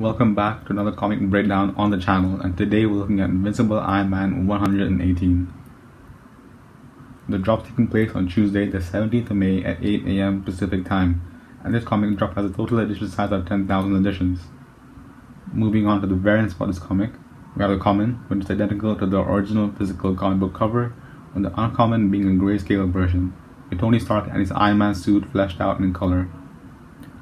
Welcome back to another comic breakdown on the channel, and today we're looking at Invincible Iron Man 118. The drop taking place on Tuesday the 17th of May at 8 AM Pacific time, and this comic drop has a total edition size of 10,000 editions. Moving on to the variants for this comic, we have the common, which is identical to the original physical comic book cover, with the uncommon being a grayscale version, with Tony Stark and his Iron Man suit fleshed out in color.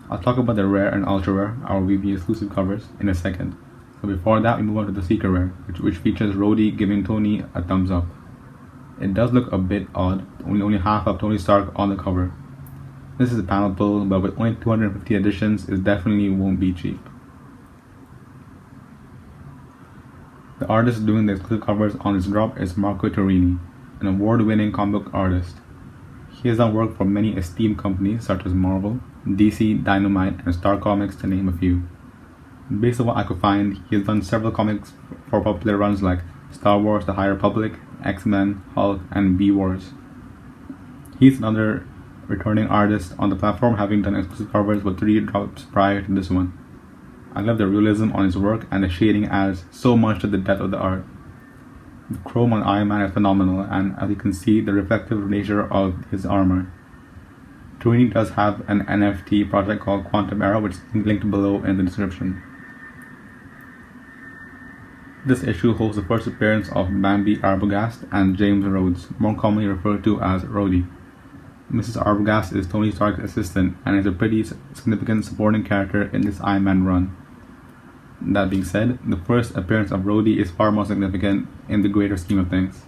I'll talk about the rare and ultra rare, our VeVe exclusive covers, in a second. So before that, we move on to the secret rare, which features Rhodey giving Tony a thumbs up. It does look a bit odd, only half of Tony Stark on the cover. This is a panel pull, but with only 250 editions, it definitely won't be cheap. The artist doing the exclusive covers on this drop is Marco Torrini, an award-winning comic book artist. He has done work for many esteemed companies such as Marvel, DC, Dynamite, and Star Comics, to name a few. Based on what I could find, he has done several comics for popular runs like Star Wars The High Republic, X-Men, Hulk, and Beast. He's another returning artist on the platform, having done exclusive covers with 3 drops prior to this one. I love the realism on his work, and the shading adds so much to the depth of the art. The chrome on Iron Man is phenomenal, and as you can see, the reflective nature of his armor. Torrini does have an NFT project called Quantum Era, which is linked below in the description. This issue holds the first appearance of Bambi Arbogast and James Rhodes, more commonly referred to as Rhodey. Mrs. Arbogast is Tony Stark's assistant and is a pretty significant supporting character in this Iron Man run. That being said, the first appearance of Rhodey is far more significant in the greater scheme of things.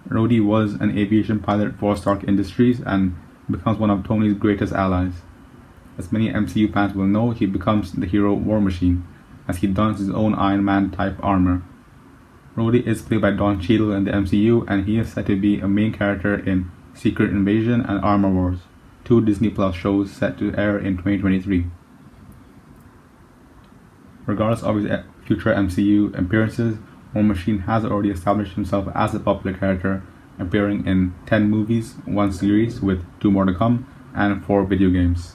Rhodey was an aviation pilot for Stark Industries and becomes one of Tony's greatest allies. As many MCU fans will know, he becomes the hero War Machine, as he dons his own Iron Man type armor. Rhodey is played by Don Cheadle in the MCU, and he is said to be a main character in Secret Invasion and Armor Wars, 2 Disney Plus shows set to air in 2023. Regardless of his future MCU appearances, War Machine has already established himself as a popular character, appearing in 10 movies, 1 series with 2 more to come, and 4 video games.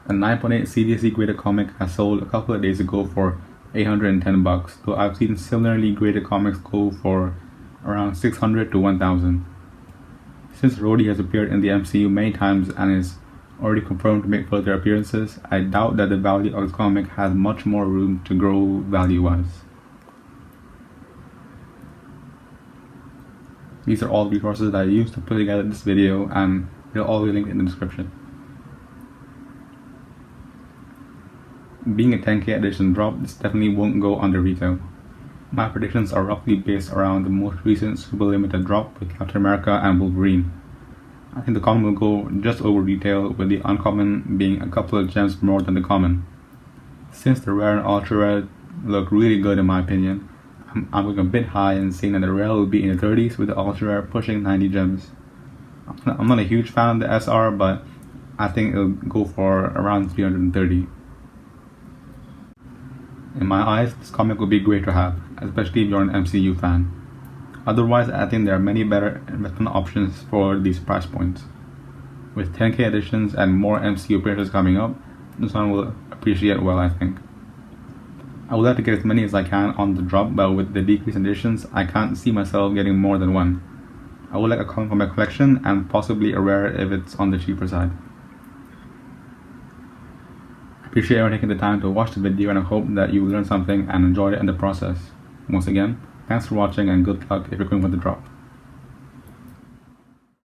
A 9.8 CDC graded comic has sold a couple of days ago for $810, though I've seen similarly graded comics go for around $600 to $1,000. Since Rhodey has appeared in the MCU many times and is already confirmed to make further appearances, I doubt that the value of this comic has much more room to grow value-wise. These are all resources that I used to put together this video, and they'll all be linked in the description. Being a 10K edition drop, this definitely won't go under retail. My predictions are roughly based around the most recent super limited drop with Captain America and Wolverine. I think the common will go just over retail, with the uncommon being a couple of gems more than the common. Since the rare and ultra rare look really good in my opinion, I'm going a bit high and saying that the rare will be in the 30s with the ultra rare pushing 90 gems. I'm not a huge fan of the SR, but I think it'll go for around 330. In my eyes, this comic would be great to have, especially if you're an MCU fan. Otherwise, I think there are many better investment options for these price points. With 10K editions and more MCU appearances coming up, this one will appreciate well, I think. I would like to get as many as I can on the drop, but with the decreased editions, I can't see myself getting more than 1. I would like a comic for my collection, and possibly a rare if it's on the cheaper side. I appreciate everyone taking the time to watch the video, and I hope that you learned something and enjoyed it in the process. Once again, thanks for watching, and good luck if you're going with the drop.